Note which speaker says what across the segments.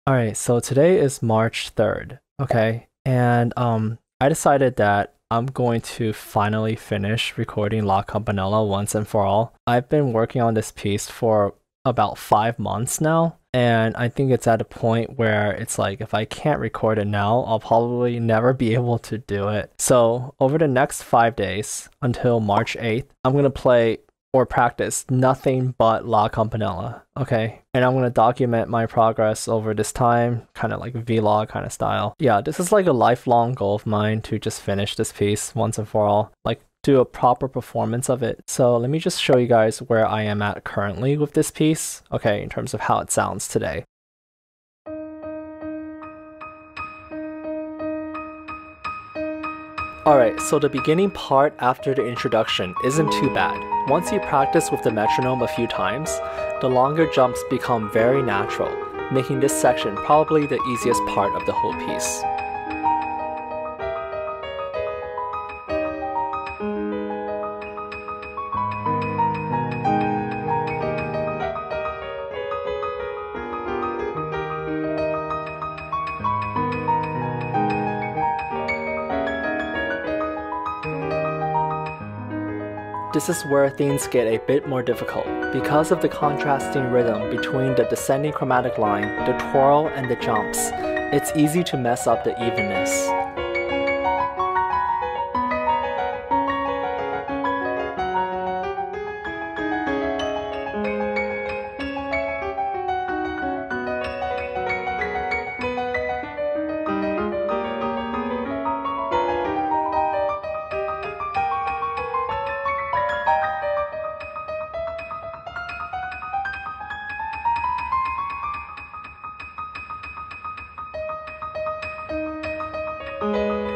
Speaker 1: Alright, so today is March 3rd, okay? And I decided that I'm going to finally finish recording La Campanella once and for all. I've been working on this piece for about 5 months now, and I think it's at a point where it's like if I can't record it now, I'll probably never be able to do it. So over the next 5 days until March 8th, I'm going to play or practice nothing but La Campanella, okay? And I'm going to document my progress over this time, kind of like a vlog kind of style. Yeah, this is like a lifelong goal of mine to just finish this piece once and for all, like do a proper performance of it. So let me just show you guys where I am at currently with this piece, okay, in terms of how it sounds today. Alright, so the beginning part after the introduction isn't too bad. Once you practice with the metronome a few times, the longer jumps become very natural, making this section probably the easiest part of the whole piece. This is where things get a bit more difficult. Because of the contrasting rhythm between the descending chromatic line, the twirl, and the jumps, it's easy to mess up the evenness.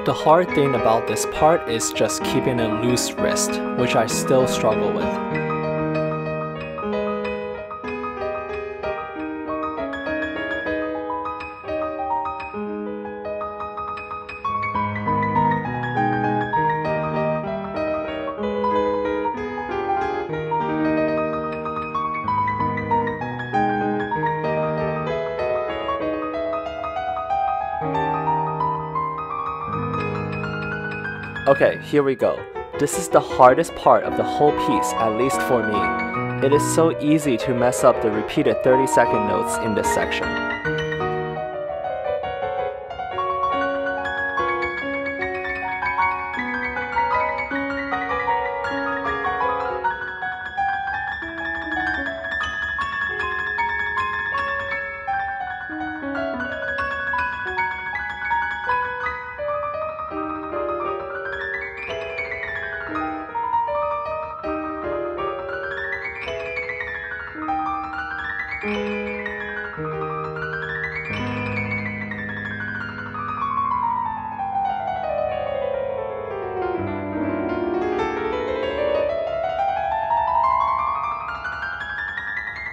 Speaker 1: The hard thing about this part is just keeping a loose wrist, which I still struggle with. Okay, here we go. This is the hardest part of the whole piece, at least for me. It is so easy to mess up the repeated 30-second notes in this section.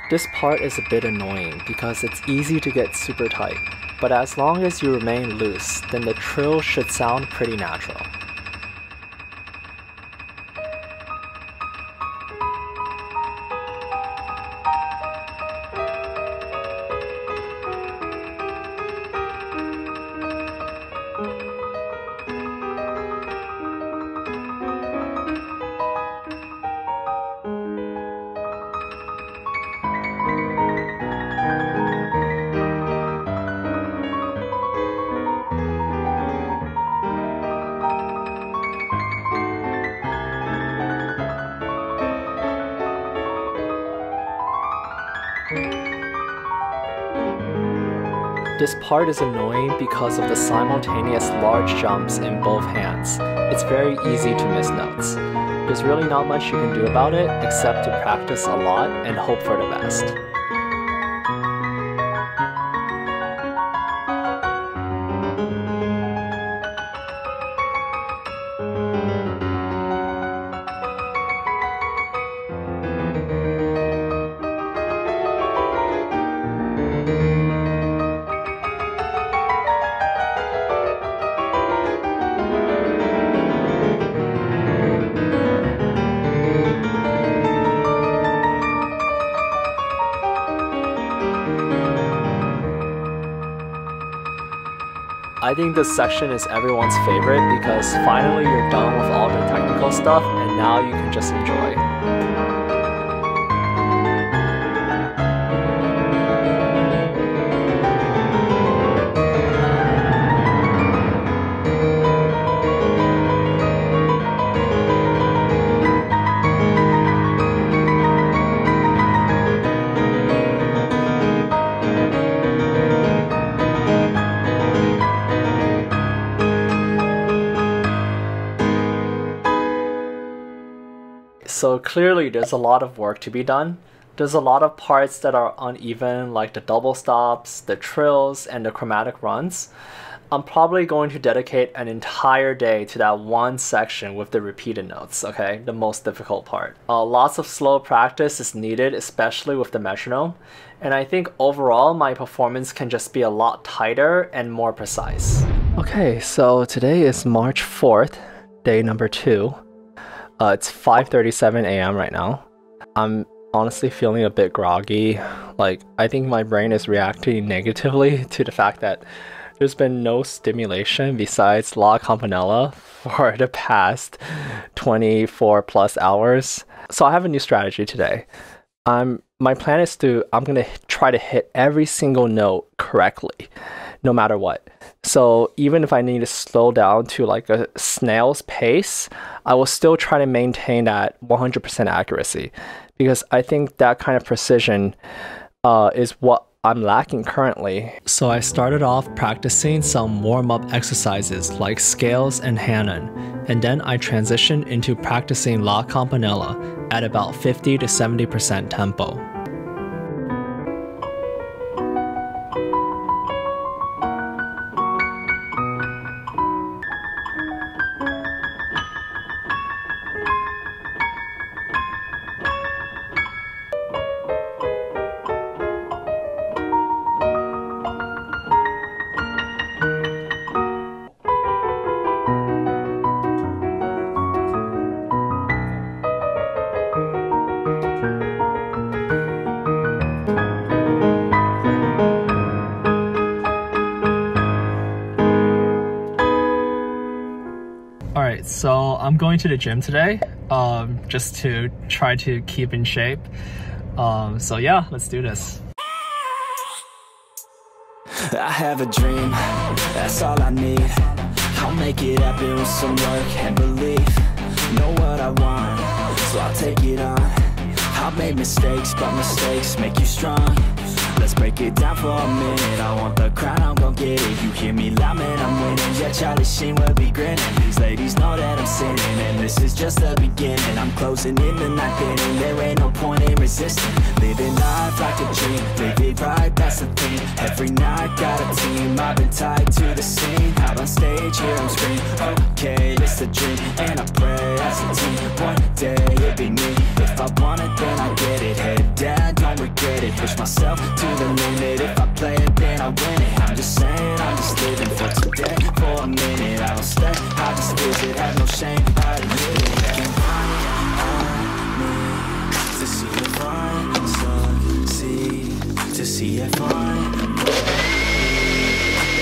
Speaker 1: This part is a bit annoying because it's easy to get super tight, but as long as you remain loose, then the trill should sound pretty natural. This part is annoying because of the simultaneous large jumps in both hands. It's very easy to miss notes. There's really not much you can do about it except to practice a lot and hope for the best. I think this section is everyone's favorite because finally you're done with all the technical stuff and now you can just enjoy. So clearly there's a lot of work to be done. There's a lot of parts that are uneven, like the double stops, the trills, and the chromatic runs. I'm probably going to dedicate an entire day to that one section with the repeated notes, okay? The most difficult part. Lots of slow practice is needed, especially with the metronome. And I think overall my performance can just be a lot tighter and more precise. Okay, so today is March 4th, day number 2. It's 5:37 a.m. right now. I'm honestly feeling a bit groggy. Like, I think my brain is reacting negatively to the fact that there's been no stimulation besides La Campanella for the past 24 plus hours. So I have a new strategy today. My plan is I'm gonna try to hit every single note correctly, no matter what. So even if I need to slow down to like a snail's pace, I will still try to maintain that 100% accuracy, because I think that kind of precision is what I'm lacking currently. So I started off practicing some warm-up exercises like scales and Hanon, and then I transitioned into practicing La Campanella at about 50 to 70% tempo. Alright, so I'm going to the gym today, just to try to keep in shape. So yeah, let's do this.
Speaker 2: I have a dream, that's all I need. I'll make it happen with some work and belief. Know what I want, so I'll take it on. I'll make mistakes, but mistakes make you strong. Let's break it down for a minute. I want the crown, I'm gon' get it. You hear me loud, man, I'm winning. Yeah, Charlie Sheen will be grinning. These ladies know that I'm sinning, and this is just the beginning. I'm closing in the ninth inning. There ain't no point in resisting. Living life like a dream, live it right, that's the thing. Every night got a team, I've been tied to the scene. Out on stage, here I'm screaming. Okay, it's a dream, and I pray as a team. One day it'll be me. If I want it, then I get it. Head down, don't regret it. Push myself to the limit. If I play it, then I win it. I'm just saying, I'm just living for today. For a minute, I don't stay, I just visit. Have no shame, I admit it. Can find me to see if I succeed, to see if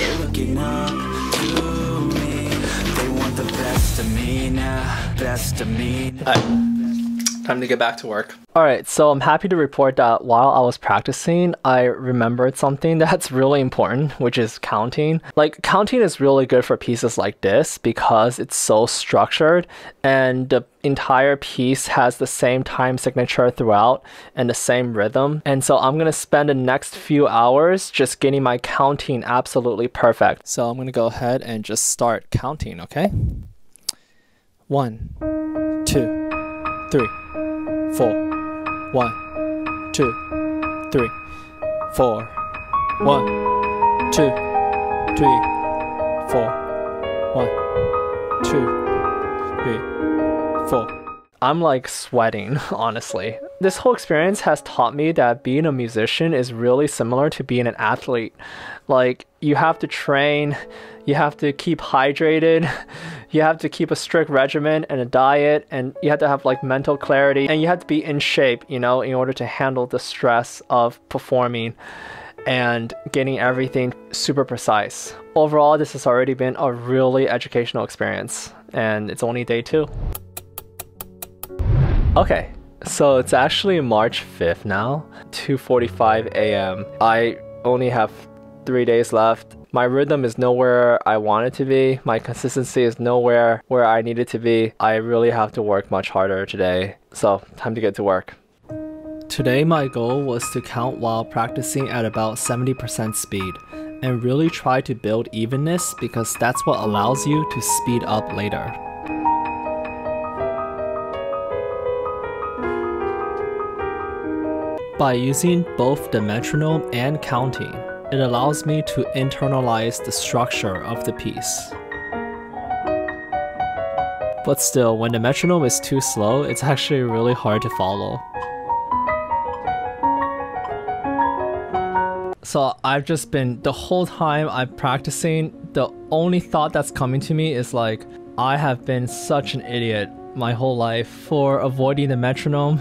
Speaker 2: they're looking up to me. They want the best of me now, best of me.
Speaker 1: Time to get back to work. Alright, so I'm happy to report that while I was practicing, I remembered something that's really important, which is counting. Like, counting is really good for pieces like this because it's so structured and the entire piece has the same time signature throughout and the same rhythm. And so I'm going to spend the next few hours just getting my counting absolutely perfect. So I'm going to go ahead and just start counting, okay? 1, 2, 3, 4. 1, 2, 3, 4. 1, 2, 3, 4. 1, 2, 3, 4. I'm like sweating, honestly. This whole experience has taught me that being a musician is really similar to being an athlete. Like, you have to train, you have to keep hydrated, you have to keep a strict regimen and a diet, and you have to have like mental clarity, and you have to be in shape, you know, in order to handle the stress of performing. and getting everything super precise. Overall, this has already been a really educational experience, and it's only day 2. Okay, so it's actually March 5th now, 2:45 a.m. I only have 3 days left. My rhythm is nowhere I want it to be. My consistency is nowhere where I need it to be. I really have to work much harder today. So, time to get to work. Today my goal was to count while practicing at about 70% speed and really try to build evenness because that's what allows you to speed up later. By using both the metronome and counting, it allows me to internalize the structure of the piece. But still, when the metronome is too slow, it's actually really hard to follow. So I've just been, the whole time I'm practicing, the only thought that's coming to me is like, I have been such an idiot my whole life for avoiding the metronome,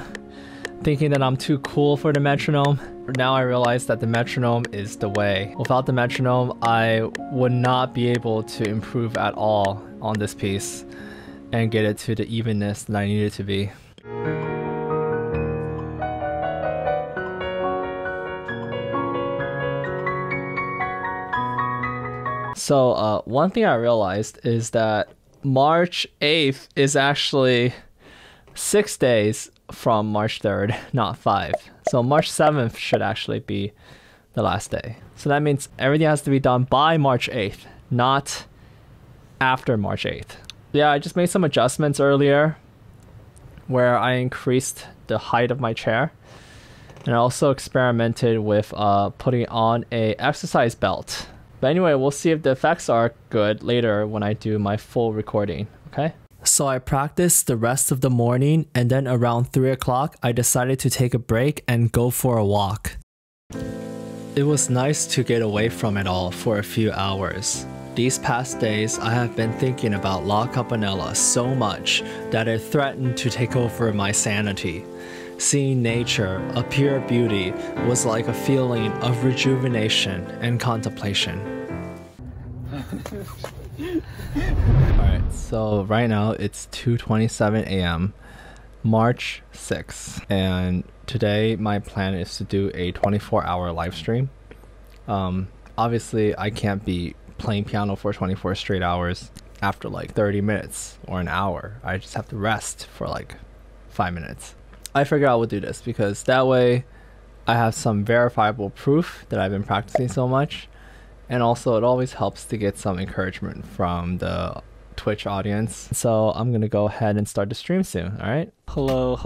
Speaker 1: thinking that I'm too cool for the metronome. Now I realize that the metronome is the way. Without the metronome, I would not be able to improve at all on this piece and get it to the evenness that I need it to be. So one thing I realized is that March 8th is actually 6 days from March 3rd, not 5. So March 7th should actually be the last day. So that means everything has to be done by March 8th, not after March 8th. Yeah, I just made some adjustments earlier where I increased the height of my chair. And I also experimented with putting on a exercise belt. But anyway, we'll see if the effects are good later when I do my full recording, okay? So I practiced the rest of the morning, and then around 3 o'clock, I decided to take a break and go for a walk. It was nice to get away from it all for a few hours. These past days, I have been thinking about La Campanella so much that it threatened to take over my sanity. Seeing nature, a pure beauty, was like a feeling of rejuvenation and contemplation. Alright, so right now it's 2:27 a.m. March 6th, and today my plan is to do a 24-hour live stream. Obviously I can't be playing piano for 24 straight hours after like 30 minutes or an hour. I just have to rest for like 5 minutes. I figured I would do this because that way I have some verifiable proof that I've been practicing so much, and also it always helps to get some encouragement from the Twitch audience. So I'm gonna go ahead and start the stream soon. All right, hello.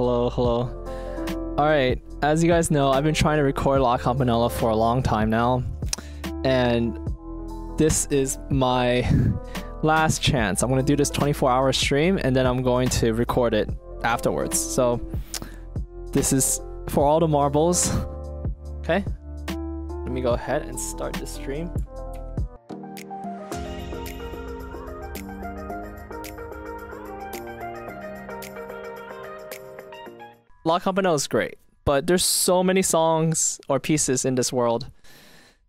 Speaker 1: All right, as you guys know, I've been trying to record La Campanella for a long time now, and this is my last chance. I'm gonna do this 24-hour stream, and then I'm going to record it afterwards. So this is for all the marbles. Okay, let me go ahead and start the stream. La Campanella is great, but there's so many songs or pieces in this world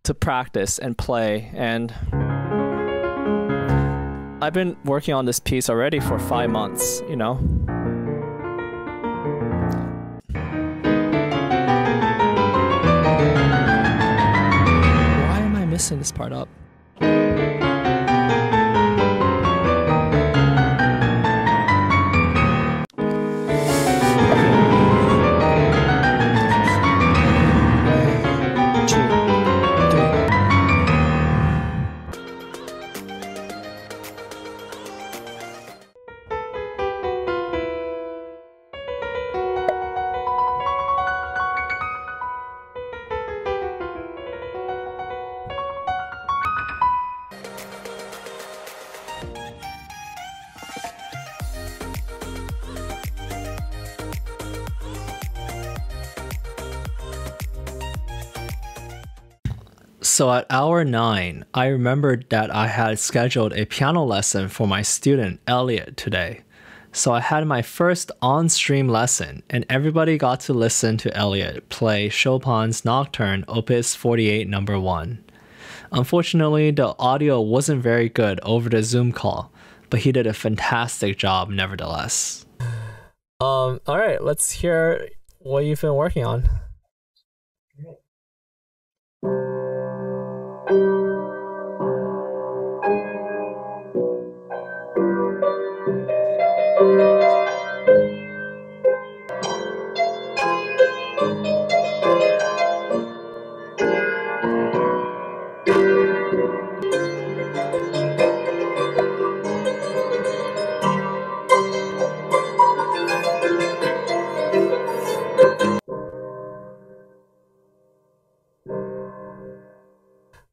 Speaker 1: to practice and play, and I've been working on this piece already for 5 months, you know. Why am I missing this part up? So at hour 9, I remembered that I had scheduled a piano lesson for my student Elliot today. So I had my first on-stream lesson, and everybody got to listen to Elliot play Chopin's Nocturne Opus 48 No. 1. Unfortunately, the audio wasn't very good over the Zoom call, but he did a fantastic job nevertheless. All right, let's hear what you've been working on.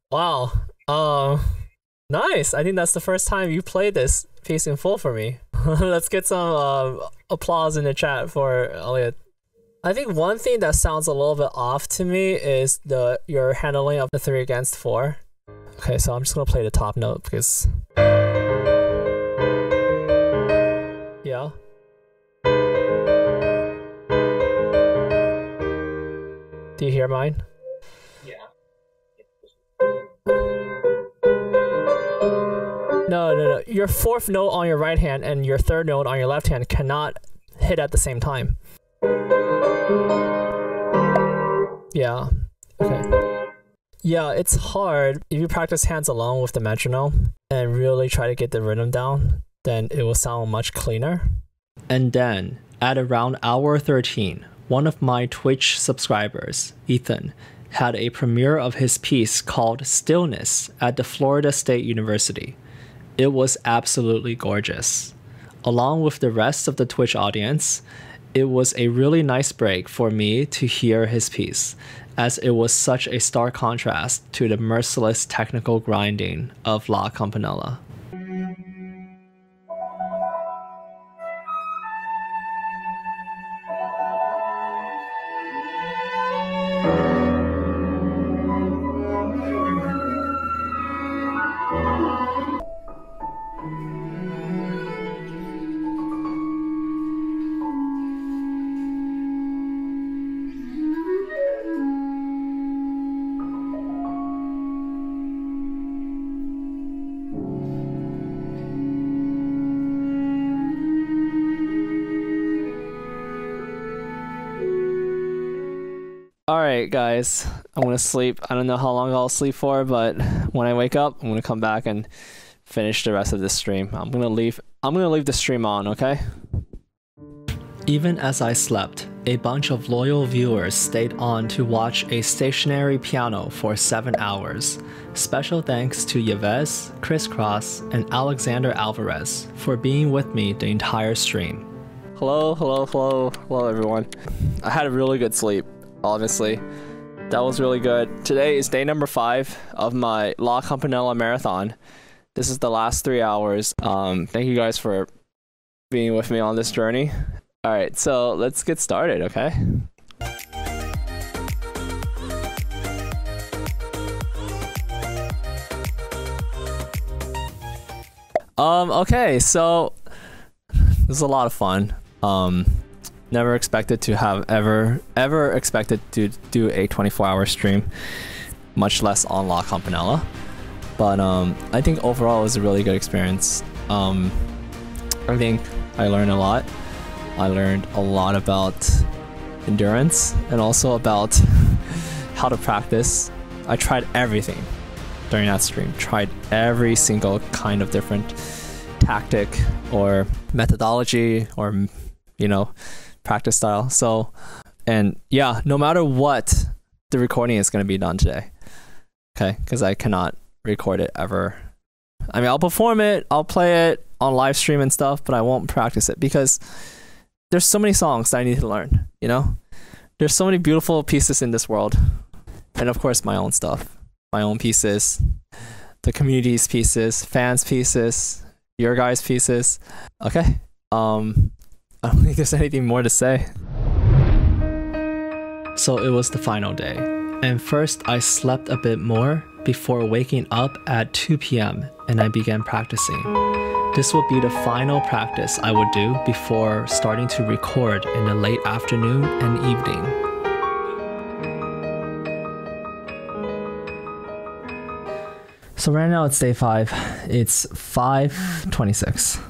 Speaker 1: Wow. Nice. I think that's the first time you played this piece in full for me. Let's get some applause in the chat for Elliot. I think one thing that sounds a little bit off to me is your handling of the 3 against 4. Okay, so I'm just gonna play the top note because yeah. Do you hear mine? No. Your 4th note on your right hand and your 3rd note on your left hand cannot hit at the same time. Yeah. Okay. Yeah, it's hard. If you practice hands alone with the metronome and really try to get the rhythm down, then it will sound much cleaner. And then, at around hour 13, one of my Twitch subscribers, Ethan, had a premiere of his piece called Stillness at the Florida State University. It was absolutely gorgeous. Along with the rest of the Twitch audience, it was a really nice break for me to hear his piece, as it was such a stark contrast to the merciless technical grinding of La Campanella. Alright guys, I'm gonna sleep. I don't know how long I'll sleep for, but when I wake up, I'm gonna come back and finish the rest of this stream. I'm gonna leave the stream on, okay? Even as I slept, a bunch of loyal viewers stayed on to watch a stationary piano for 7 hours. Special thanks to Yves, Crisscross, and Alexander Alvarez for being with me the entire stream. Hello everyone. I had a really good sleep. Honestly, that was really good. Today is day number 5 of my La Campanella marathon. This is the last 3 hours. Thank you guys for being with me on this journey. All right, so let's get started, okay? Okay, so this is a lot of fun. Never expected to have ever expected to do a 24-hour stream, much less on La Campanella. But I think overall it was a really good experience. I think I learned a lot. I learned a lot about endurance and also about how to practice. I tried everything during that stream. Tried every single kind of different tactic or methodology or, you know, practice style. So, and yeah, no matter what, the recording is going to be done today. Okay, because I cannot record it ever. I mean, I'll perform it, I'll play it on live stream and stuff, but I won't practice it because there's so many songs that I need to learn, you know? There's so many beautiful pieces in this world. And of course, my own stuff, my own pieces, the community's pieces, fans' pieces, your guys' pieces. Okay. I don't think there's anything more to say. So it was the final day, and first I slept a bit more before waking up at 2 p.m. and I began practicing. This will be the final practice I would do before starting to record in the late afternoon and evening. So right now it's day 5. It's 5:26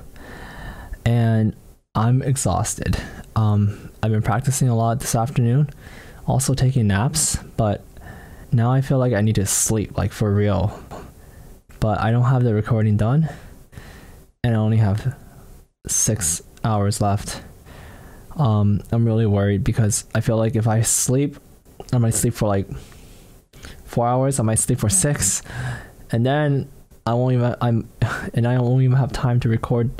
Speaker 1: and I'm exhausted. I've been practicing a lot this afternoon, also taking naps, but now I feel like I need to sleep, like for real. But I don't have the recording done and I only have 6 hours left. I'm really worried because I feel like if I sleep, I might sleep for like 4 hours, I might sleep for 6, and then I won't even have time to record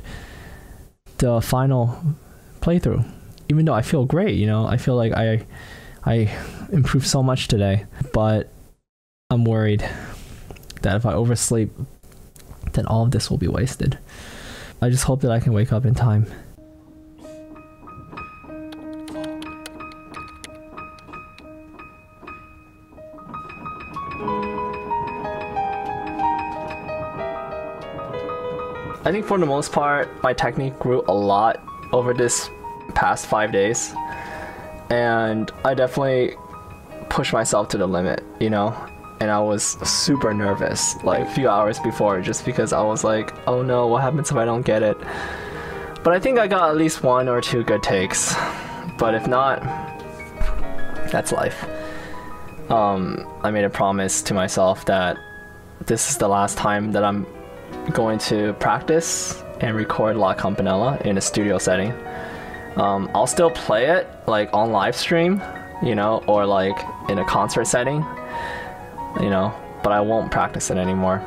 Speaker 1: the final playthrough. Even though I feel great, you know, I feel like I improved so much today, but I'm worried that if I oversleep, then all of this will be wasted. I just hope that I can wake up in time. I think for the most part, my technique grew a lot over this past 5 days, and I definitely pushed myself to the limit, you know, and I was super nervous like a few hours before, just because I was like, oh no, what happens if I don't get it? But I think I got at least 1 or 2 good takes, but if not, that's life. I made a promise to myself that this is the last time that I'm going to practice and record La Campanella in a studio setting. I'll still play it like on live stream, you know, or like in a concert setting, you know, but I won't practice it anymore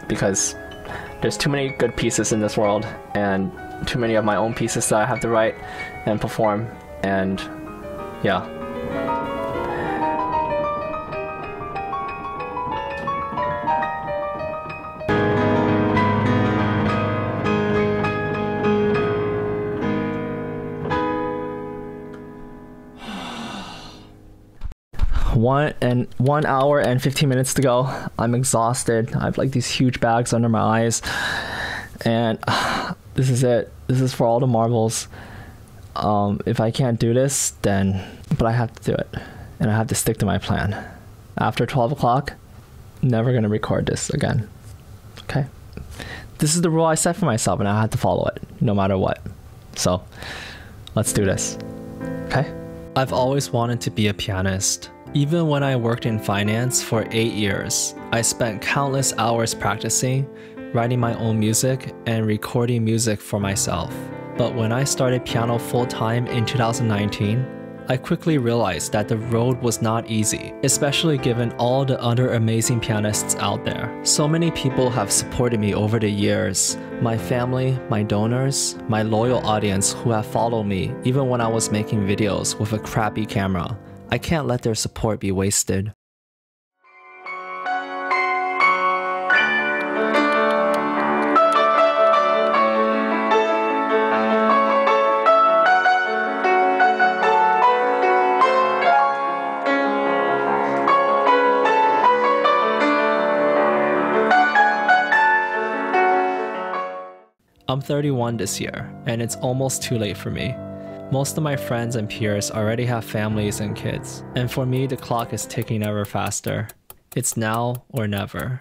Speaker 1: because there's too many good pieces in this world and too many of my own pieces that I have to write and perform, and yeah. One hour and 15 minutes to go. I'm exhausted. I have like these huge bags under my eyes, and this is it. This is for all the marbles. If I can't do this, then, but I have to do it, and I have to stick to my plan. After 12 o'clock, never gonna record this again. Okay, this is the rule I set for myself, and I have to follow it no matter what. So let's do this. Okay. I've always wanted to be a pianist. Even when I worked in finance for 8 years, I spent countless hours practicing, writing my own music, and recording music for myself. But when I started piano full-time in 2019, I quickly realized that the road was not easy, especially given all the other amazing pianists out there. So many people have supported me over the years. My family, my donors, my loyal audience who have followed me even when I was making videos with a crappy camera. I can't let their support be wasted. I'm 31 this year, and it's almost too late for me. Most of my friends and peers already have families and kids, and for me the clock is ticking ever faster. It's now or never.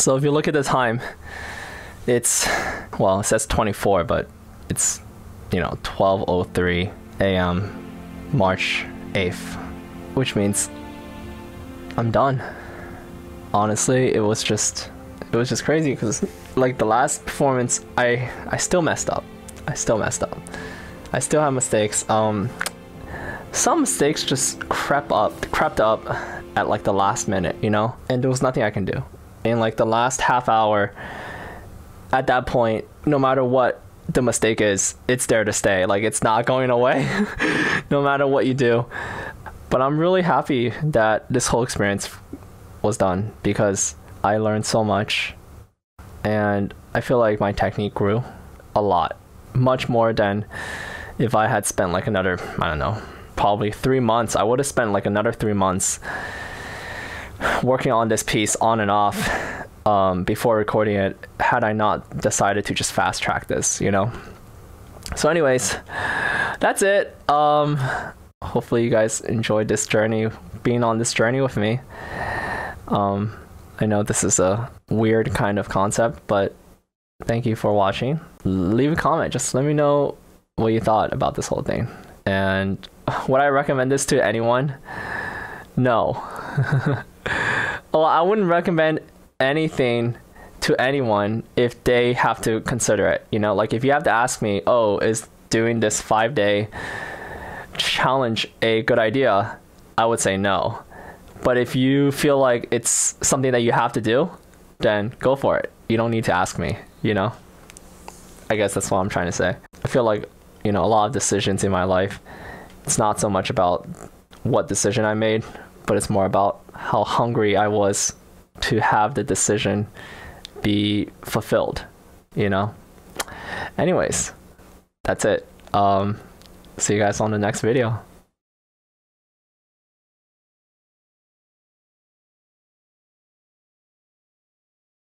Speaker 1: So if you look at the time, it's, well, it says 24, but it's, 12:03 a.m. March 8th, which means I'm done. Honestly, it was just crazy because like the last performance, I still messed up. I still have mistakes. Some mistakes just crept up at like the last minute, and there was nothing I can do. In like the last half hour, at that point, no matter what the mistake is, it's there to stay. Like, it's not going away no matter what you do. But I'm really happy that this whole experience was done because I learned so much, and I feel like my technique grew a lot, much more than if I had spent like another, I don't know, probably 3 months. I would have spent like another 3 months working on this piece on and off before recording it, had I not decided to just fast track this, So anyways, that's it. Hopefully you guys enjoyed this journey, being on this journey with me. I know this is a weird kind of concept, but thank you for watching. Leave a comment. Just let me know what you thought about this whole thing. And would I recommend this to anyone? No. Well, I wouldn't recommend anything to anyone if they have to consider it. Like if you have to ask me, oh, is doing this 5-day challenge a good idea? I would say no. But if you feel like it's something that you have to do, then go for it. You don't need to ask me, I guess that's what I'm trying to say. I feel like, a lot of decisions in my life, it's not so much about what decision I made, but it's more about how hungry I was to have the decision be fulfilled, Anyways, that's it. See you guys on the next video.